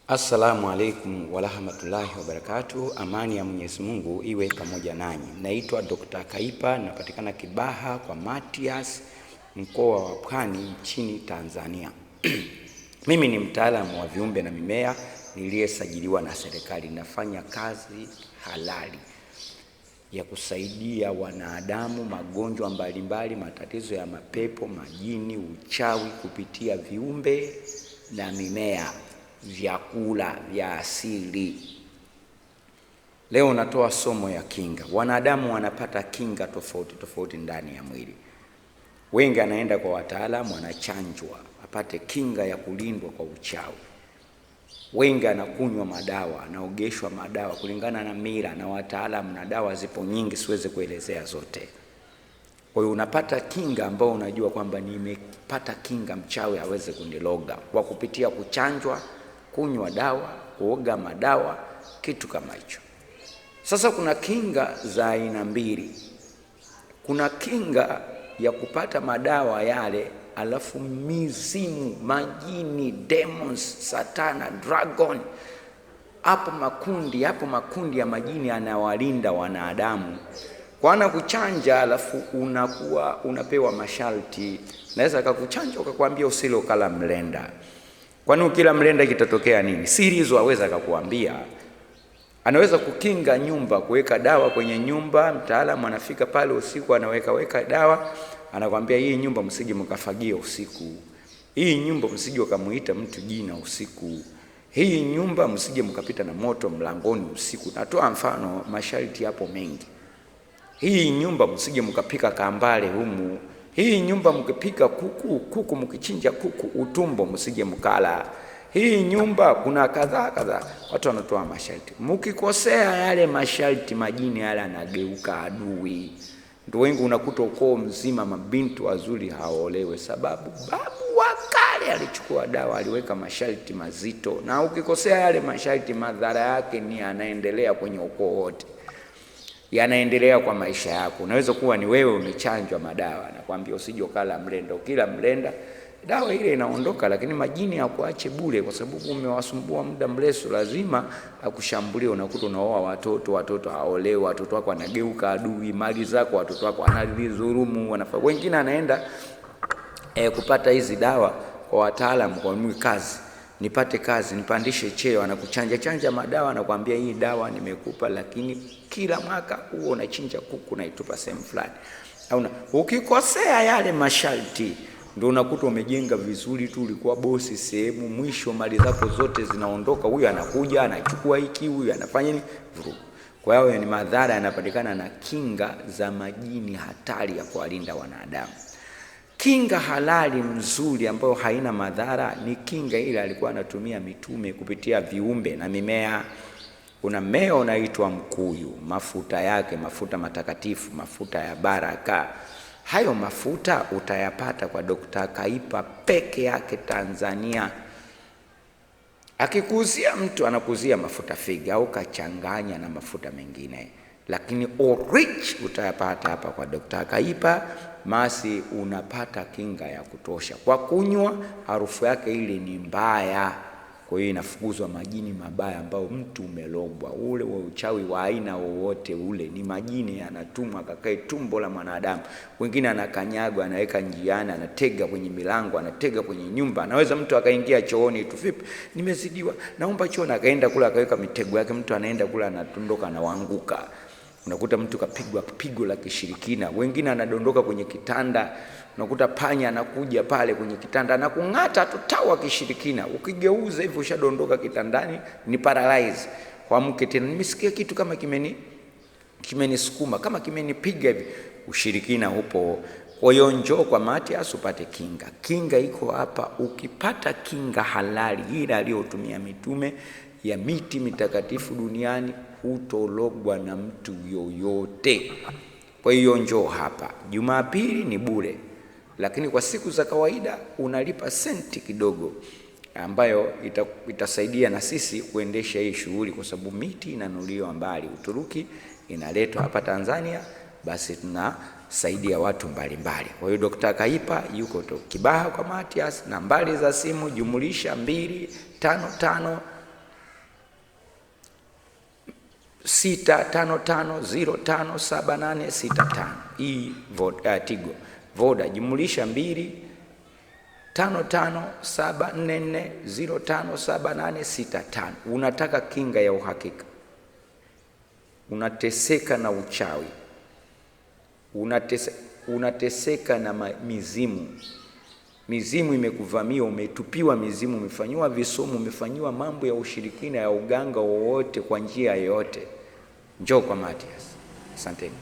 Assalamu alaikum warahmatullahi wabarakatuh. Amani ya Mwenyezi Mungu iwe pamoja nanyi. Naitwa Dr. Kaipa, napatikana Kibaha kwa Matias, mkoa wa Pwani, nchini Tanzania. Mimi ni mtaalamu wa viumbe na mimea niliyesajiliwa na serikali. Nafanya kazi halali ya kusaidia wanadamu magonjwa mbalimbali, matatizo ya mapepo, majini, uchawi kupitia viumbe na mimea, vyakula vya asili. Leo natoa somo ya kinga. Wanadamu wanapata kinga tofauti tofauti ndani ya mwili. Wengi anaenda kwa wataalamu, anachanjwa apate kinga ya kulindwa kwa uchawi. Wengi anakunywa madawa, anaogeshwa madawa kulingana na mila na wataalamu, na dawa zipo nyingi, siweze kuelezea zote. Kwa hiyo unapata kinga ambao unajua kwamba nimepata kinga, mchawi hawezi kuniloga, kwa kupitia kuchanjwa, kunywa dawa, kuoga madawa, kitu kama hicho. Sasa kuna kinga za aina mbili. Kuna kinga ya kupata madawa yale alafu mizimu, majini, demons, satana, dragon, hapo makundi ya majini anawalinda wanadamu. Kwa kuchanja alafu unapewa masharti. Naweza akakuchanja ukakwambia usile ukala mlenda. Kwani ukila mlenda kitatokea nini? Siri hizo aweza akakuambia. Anaweza kukinga nyumba, kuweka dawa kwenye nyumba. Mtaalamu anafika pale usiku, anaweka dawa, anakuambia hii nyumba msije mkafagia usiku. Hii nyumba msije ukamuita mtu jina usiku. Hii nyumba msije mkapita na moto mlangoni usiku. Natoa mfano, masharti hapo mengi. Hii nyumba msije mkapika kambale humu. Hii nyumba mkipika kuku mkichinja kuku utumbo msije mkala. Hii nyumba kuna kadhaa. Watu wanatoa masharti. Mkikosea yale masharti, majini yale anageuka adui. Ndio wengi unakuta ukoo mzima mabinti wazuri haolewe, sababu babu wa kale alichukua dawa, aliweka masharti mazito. Na ukikosea yale masharti, madhara yake ni anaendelea kwenye ukoo wote, yanaendelea kwa maisha yako. Unaweza kuwa ni wewe umechanjwa madawa, nakwambia usije ukala mlenda. Ukila mlenda dawa ile inaondoka, lakini majini hakuache bure, kwa sababu umewasumbua muda mrefu, lazima akushambulie. Unakuta unaoa watoto haolewi, watoto wako wanageuka adui, mali zako watoto wako wanadhulumu, wengine anaenda kupata hizi dawa kwa wataalamu, kwa mimi kazi, nipate kazi, nipandishe cheo, anakuchanja madawa, anakuambia hii dawa nimekupa, lakini kila mwaka huo unachinja kuku na itupa sehemu fulani. Ukikosea yale masharti, ndio unakuta umejenga vizuri tu, ulikuwa bosi sehemu, mwisho mali zako zote zinaondoka. Huyu anakuja anachukua hiki, huyu anafanya nini, vurugu. Kwa hiyo ni madhara yanapatikana na kinga za majini hatari ya kuwalinda wanadamu. Kinga halali nzuri ambayo haina madhara ni kinga ile alikuwa anatumia mitume kupitia viumbe na mimea. Kuna mmea unaitwa mkuyu, mafuta yake, mafuta matakatifu, mafuta ya baraka. Hayo mafuta utayapata kwa Dr. Kaipa peke yake Tanzania. Akikuzia mtu anakuzia mafuta figa au kachanganya na mafuta mengine, lakini origin utayapata hapa kwa Dr. Kaipa. Masi unapata kinga ya kutosha. Kwa kunywa, harufu yake ile ni mbaya, kwa hiyo inafukuzwa majini mabaya ambao mtu umelogwa. Ule wa uchawi wa aina wowote ule ni majini yanatumwa kakae tumbo la mwanadamu. Wengine anakanyagwa, anaweka njiani, anatega kwenye milango, anatega kwenye nyumba. Anaweza mtu akaingia chooni tu, vipi nimezidiwa, naomba choo, akaenda kula akaweka mitego yake. Mtu anaenda kula anatondoka, anaanguka. Unakuta mtu kapigwa pigo la kishirikina. Wengine anadondoka kwenye kitanda. Unakuta panya anakuja pale kwenye kitanda na kung'ata tu tawa kishirikina. Ukigeuza hivyo ushadondoka kitandani, ni paralyze. Kwa mke tena, nimesikia kitu kama kimenisukuma, kama kimenipiga hivi. Ushirikina upo. Kwa hiyo njoo kwa Matias upate kinga. Kinga iko hapa. Ukipata kinga halali ile aliyotumia mitume ya miti mitakatifu duniani, hutologwa na mtu yoyote. Kwa hiyo njoo hapa. Jumapili ni bure, lakini kwa siku za kawaida unalipa senti kidogo, ambayo itasaidia na sisi kuendesha hii shughuli, kwa sababu miti inanunuliwa mbali Uturuki, inaletwa hapa Tanzania, basi tunasaidia watu mbalimbali. Kwa hiyo Dr. Kaipa yuko Kibaha kwa Matias. Nambari za simu +255 655057865. Hii Tigo. Voda jumulisha 25574405785. Unataka kinga ya uhakika, unateseka na uchawi, unateseka na mizimu imekuvamia, umetupiwa mizimu, umefanyiwa visumu, umefanyiwa mambo ya ushirikina ya uganga wowote kwa njia yoyote, njoo kwa Mathias. Asanteni.